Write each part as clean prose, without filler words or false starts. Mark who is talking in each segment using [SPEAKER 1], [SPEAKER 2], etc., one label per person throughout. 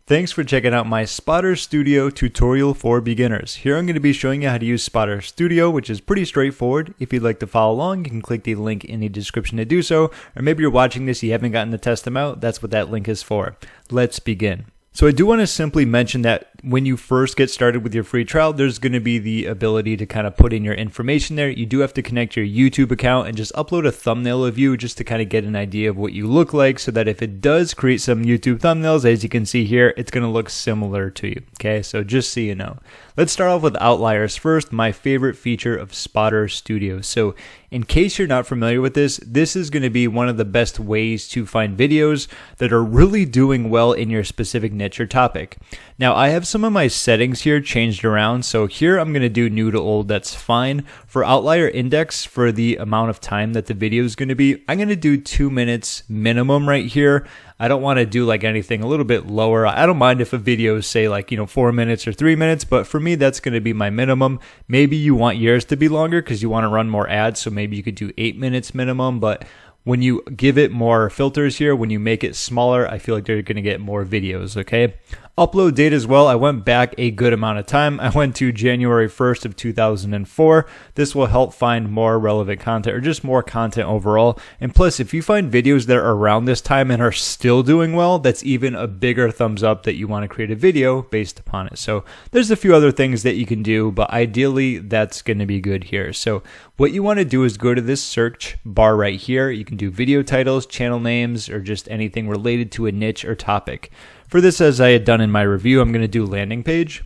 [SPEAKER 1] Thanks for checking out my Spotter Studio tutorial for beginners. Here I'm going to be showing you how to use Spotter Studio, which is pretty straightforward. If you'd like to follow along, you can click the link in the description to do so. Or maybe you're watching this, you haven't gotten to test them out. That's what that link is for. Let's begin. So I do want to simply mention that when you first get started with your free trial, there's going to be the ability to kind of put in your information there. You do have to connect your YouTube account and just upload a thumbnail of you just to kind of get an idea of what you look like, so that if it does create some YouTube thumbnails, as you can see here, it's going to look similar to you. Okay, so just so you know. Let's start off with Outliers first, my favorite feature of Spotter Studio. So in case you're not familiar with this is going to be one of the best ways to find videos that are really doing well in your specific niche or topic. Now, I have some of my settings here changed around. So here I'm going to do new to old. That's fine. For outlier index, for the amount of time that the video is going to be, I'm going to do 2 minutes minimum right here. I don't want to do like anything a little bit lower. I don't mind if a video is say like, 4 minutes or 3 minutes, but for me, that's going to be my minimum. Maybe you want yours to be longer because you want to run more ads. So maybe you could do 8 minutes minimum, but when you give it more filters here, when you make it smaller, I feel like they're going to get more videos, okay? Upload date as well. I went back a good amount of time. I went to January 1st of 2004. This will help find more relevant content or just more content overall. And plus, if you find videos that are around this time and are still doing well, that's even a bigger thumbs up that you want to create a video based upon it. So there's a few other things that you can do, but ideally that's going to be good here. So what you want to do is go to this search bar right here. You can do video titles, channel names, or just anything related to a niche or topic. For this, as I had done in my review, I'm going to do landing page.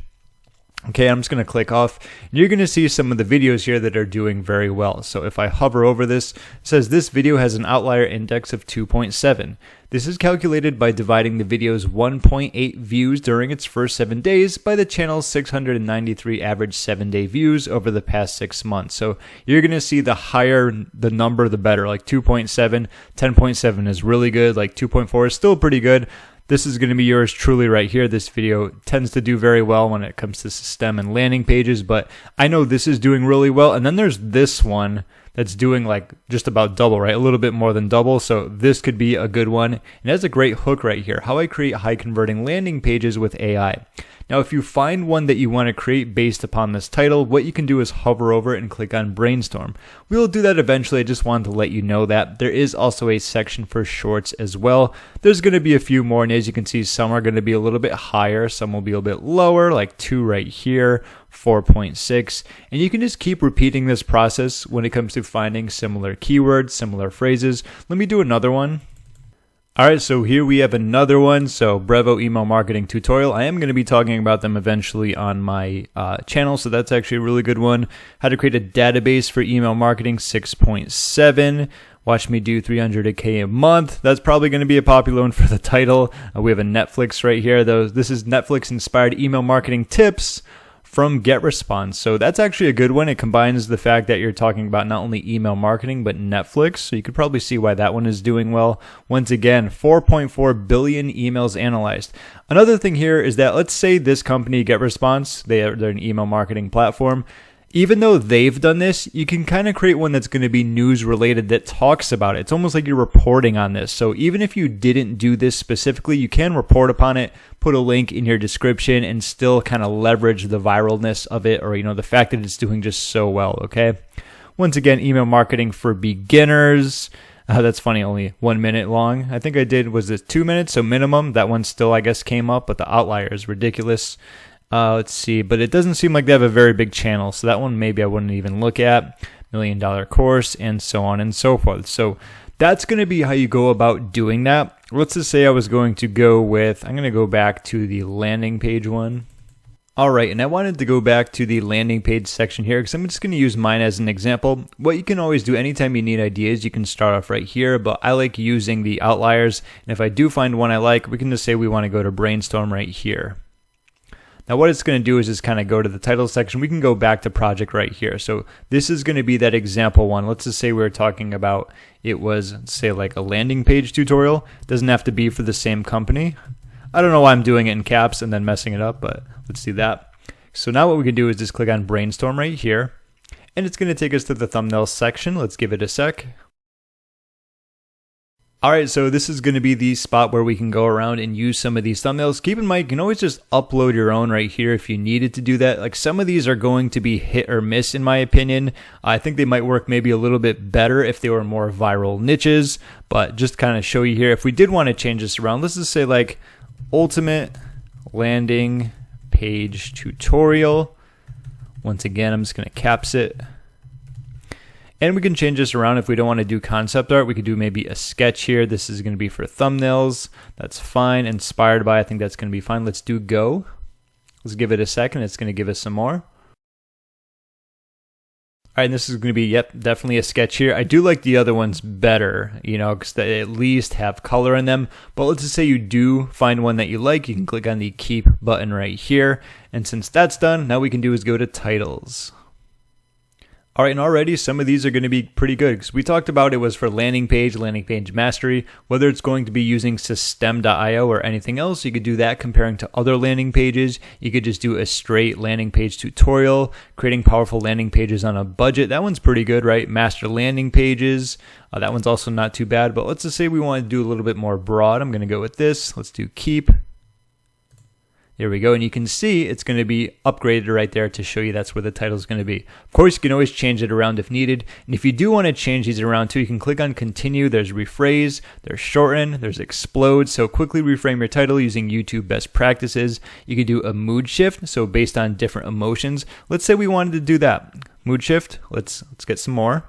[SPEAKER 1] Okay, I'm just going to click off, and you're going to see some of the videos here that are doing very well. So if I hover over this, it says this video has an outlier index of 2.7. This is calculated by dividing the video's 1.8 views during its first 7 days by the channel's 693 average 7-day views over the past 6 months. So you're going to see the higher the number, the better. Like 2.7, 10.7 is really good. Like 2.4 is still pretty good. This is going to be yours truly right here. This video tends to do very well when it comes to system and landing pages, but I know this is doing really well. And then there's this one that's doing like just about double, right? A little bit more than double. So this could be a good one. And it has a great hook right here. How I create high converting landing pages with AI. Now, if you find one that you want to create based upon this title, what you can do is hover over it and click on Brainstorm. We will do that eventually. I just wanted to let you know that. There is also a section for shorts as well. There's going to be a few more, and as you can see, some are going to be a little bit higher. Some will be a bit lower, like 2 right here, 4.6. And you can just keep repeating this process when it comes to finding similar keywords, similar phrases. Let me do another one. All right, so here we have another one. So Brevo email marketing tutorial. I am going to be talking about them eventually on my channel. So that's actually a really good one. How to create a database for email marketing 6.7. Watch me do 300K a month. That's probably going to be a popular one for the title. We have a Netflix right here. This is Netflix inspired email marketing tips from GetResponse. So that's actually a good one. It combines the fact that you're talking about not only email marketing, but Netflix. So you could probably see why that one is doing well. Once again, 4.4 billion emails analyzed. Another thing here is that let's say this company, GetResponse, they're an email marketing platform. Even though they've done this, you can kind of create one that's going to be news related that talks about it. It's almost like you're reporting on this. So even if you didn't do this specifically, you can report upon it, put a link in your description, and still kind of leverage the viralness of it, or the fact that it's doing just so well, okay? Once again, email marketing for beginners. That's funny, only 1 minute long. I think I did, was it 2 minutes? So minimum, that one still, I guess, came up, but the outlier is ridiculous. Let's see, but it doesn't seem like they have a very big channel, so that one maybe I wouldn't even look at. $1 million course, and so on and so forth. So that's going to be how you go about doing that. Let's just say I was going to go with, I'm going to go back to the landing page one. All right, and I wanted to go back to the landing page section here because I'm just going to use mine as an example. What you can always do anytime you need ideas, you can start off right here, but I like using the outliers. And if I do find one I like, we can just say we want to go to Brainstorm right here. Now what it's going to do is just kind of go to the title section. We can go back to project right here. So this is going to be that example one. Let's just say we were talking about, it was say like a landing page tutorial. It doesn't have to be for the same company. I don't know why I'm doing it in caps and then messing it up, but let's do that. So now what we can do is just click on Brainstorm right here, and it's going to take us to the thumbnail section. Let's give it a sec. All right, so this is going to be the spot where we can go around and use some of these thumbnails. Keep in mind, you can always just upload your own right here if you needed to do that. Like some of these are going to be hit or miss in my opinion. I think they might work maybe a little bit better if they were more viral niches, but just kind of show you here. If we did want to change this around, let's just say like ultimate landing page tutorial. Once again, I'm just going to caps it. And we can change this around if we don't want to do concept art. We could do maybe a sketch here. This is going to be for thumbnails. That's fine. Inspired by, I think that's going to be fine. Let's do go. Let's give it a second. It's going to give us some more. All right, and this is going to be, yep, definitely a sketch here. I do like the other ones better, you know, because they at least have color in them. But let's just say you do find one that you like. You can click on the keep button right here. And since that's done, now we can do is go to titles. All right, and already some of these are going to be pretty good because we talked about it was for landing page mastery, whether it's going to be using system.io or anything else. You could do that comparing to other landing pages. You could just do a straight landing page tutorial, creating powerful landing pages on a budget. That one's pretty good, right? Master landing pages. That one's also not too bad, but let's just say we want to do a little bit more broad. I'm going to go with this. Let's do keep. There we go, and you can see it's going to be upgraded right there to show you that's where the title is going to be. Of course, you can always change it around if needed, and if you do want to change these around too, you can click on continue. There's rephrase, there's shorten, there's explode, so quickly reframe your title using YouTube best practices. You could do a mood shift, so based on different emotions. Let's say we wanted to do that. Mood shift, let's get some more.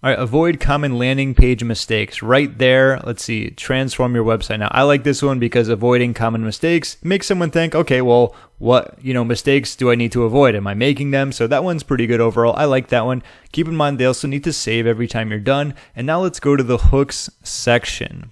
[SPEAKER 1] All right, avoid common landing page mistakes. Right there, let's see, transform your website. Now, I like this one because avoiding common mistakes makes someone think, okay, well, what, mistakes do I need to avoid? Am I making them? So that one's pretty good overall. I like that one. Keep in mind, they also need to save every time you're done. And now let's go to the hooks section.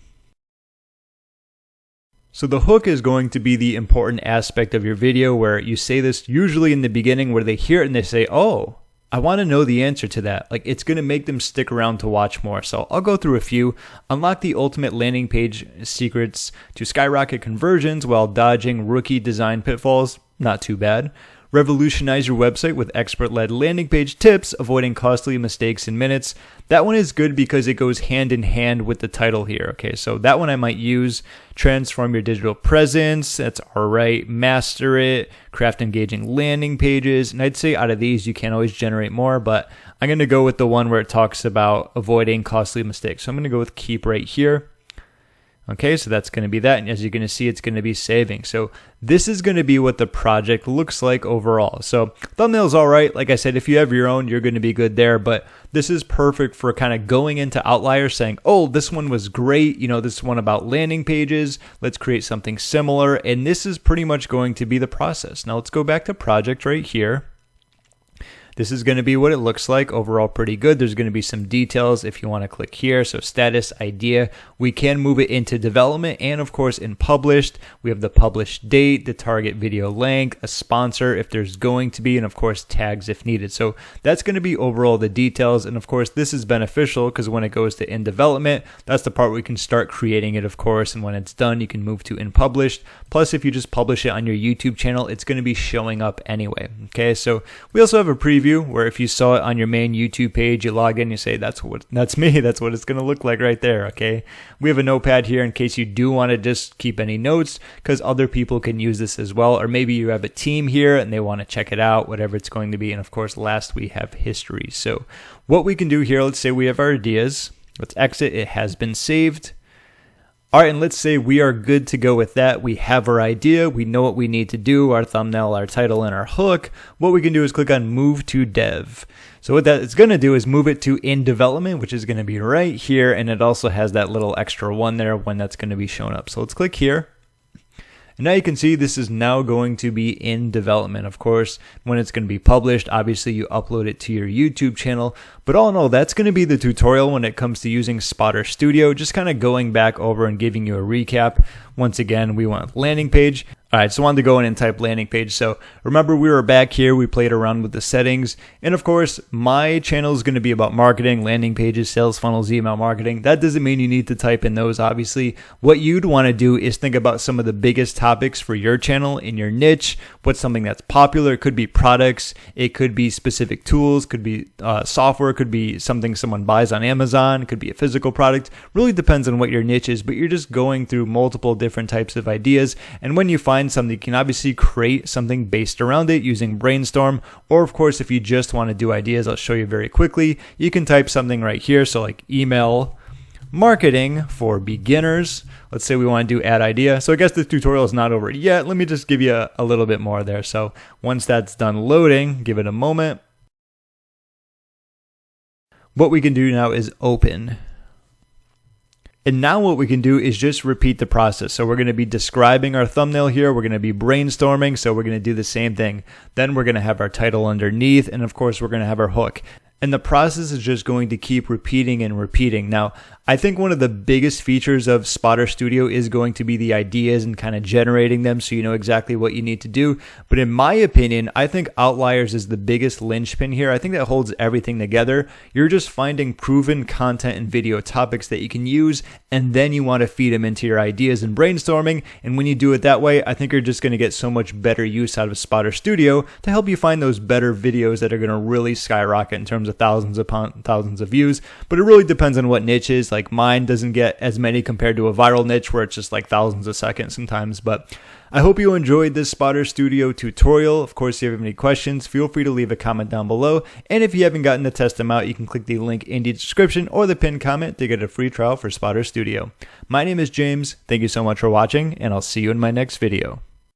[SPEAKER 1] So the hook is going to be the important aspect of your video where you say this usually in the beginning where they hear it and they say, oh, I want to know the answer to that. Like it's going to make them stick around to watch more. So I'll go through a few. Unlock the ultimate landing page secrets to skyrocket conversions while dodging rookie design pitfalls. Not too bad. Revolutionize your website with expert-led landing page tips, avoiding costly mistakes in minutes. That one is good because it goes hand in hand with the title here. Okay, so that one I might use. Transform your digital presence. That's all right. Master it. Craft engaging landing pages. And I'd say out of these, you can always generate more, but I'm going to go with the one where it talks about avoiding costly mistakes. So I'm going to go with keep right here. Okay, so that's going to be that. And as you're going to see, it's going to be saving. So this is going to be what the project looks like overall. So thumbnail's all right. Like I said, if you have your own, you're going to be good there. But this is perfect for kind of going into Outliers saying, oh, this one was great. This one about landing pages. Let's create something similar. And this is pretty much going to be the process. Now let's go back to project right here. This is going to be what it looks like. Overall, pretty good. There's going to be some details if you want to click here. So status, idea. We can move it into development and, of course, in published. We have the published date, the target video length, a sponsor if there's going to be, and, of course, tags if needed. So that's going to be overall the details. And, of course, this is beneficial because when it goes to in development, that's the part where you can start creating it, of course. And when it's done, you can move to in published. Plus, if you just publish it on your YouTube channel, it's going to be showing up anyway. Okay, so we also have a preview where if you saw it on your main YouTube page, you log in, you say, that's me, that's what it's going to look like right there, okay? We have a notepad here in case you do want to just keep any notes because other people can use this as well, or maybe you have a team here and they want to check it out, whatever it's going to be. And of course, last we have history. So what we can do here, let's say we have our ideas. Let's exit, it has been saved. All right, and let's say we are good to go with that. We have our idea. We know what we need to do, our thumbnail, our title, and our hook. What we can do is click on Move to Dev. So what that is going to do is move it to in development, which is going to be right here. And it also has that little extra one there when that's going to be shown up. So let's click here. And now you can see this is now going to be in development. Of course, when it's going to be published, obviously you upload it to your YouTube channel. But all in all, that's going to be the tutorial when it comes to using Spotter Studio. Just kind of going back over and giving you a recap. Once again, we want landing page. All right, so I wanted to go in and type landing page. So remember, we were back here, we played around with the settings. And of course, my channel is going to be about marketing, landing pages, sales funnels, email marketing. That doesn't mean you need to type in those, obviously. What you'd want to do is think about some of the biggest topics for your channel in your niche. What's something that's popular? It could be products, it could be specific tools, could be software, could be something someone buys on Amazon, it could be a physical product. Really depends on what your niche is, but you're just going through multiple different types of ideas. And when you find something, you can obviously create something based around it using Brainstorm. Or of course, if you just want to do ideas, I'll show you very quickly. You can type something right here. So like email marketing for beginners. Let's say we want to do add idea. So I guess the tutorial is not over yet. Let me just give you a little bit more there. So once that's done loading, give it a moment. What we can do now is open. And now what we can do is just repeat the process. So we're going to be describing our thumbnail here. We're going to be brainstorming. So we're going to do the same thing. Then we're going to have our title underneath. And of course, we're going to have our hook. And the process is just going to keep repeating and repeating. Now, I think one of the biggest features of Spotter Studio is going to be the ideas and kind of generating them so you know exactly what you need to do. But in my opinion, I think Outliers is the biggest linchpin here. I think that holds everything together. You're just finding proven content and video topics that you can use, and then you want to feed them into your ideas and brainstorming. And when you do it that way, I think you're just going to get so much better use out of Spotter Studio to help you find those better videos that are going to really skyrocket in terms of thousands upon thousands of views. But it really depends on what niche is. Like mine doesn't get as many compared to a viral niche where it's just like thousands a second sometimes. But I hope you enjoyed this Spotter Studio tutorial. Of course, if you have any questions, feel free to leave a comment down below. And if you haven't gotten to test them out, you can click the link in the description or the pinned comment to get a free trial for Spotter Studio. My name is James. Thank you so much for watching, and I'll see you in my next video.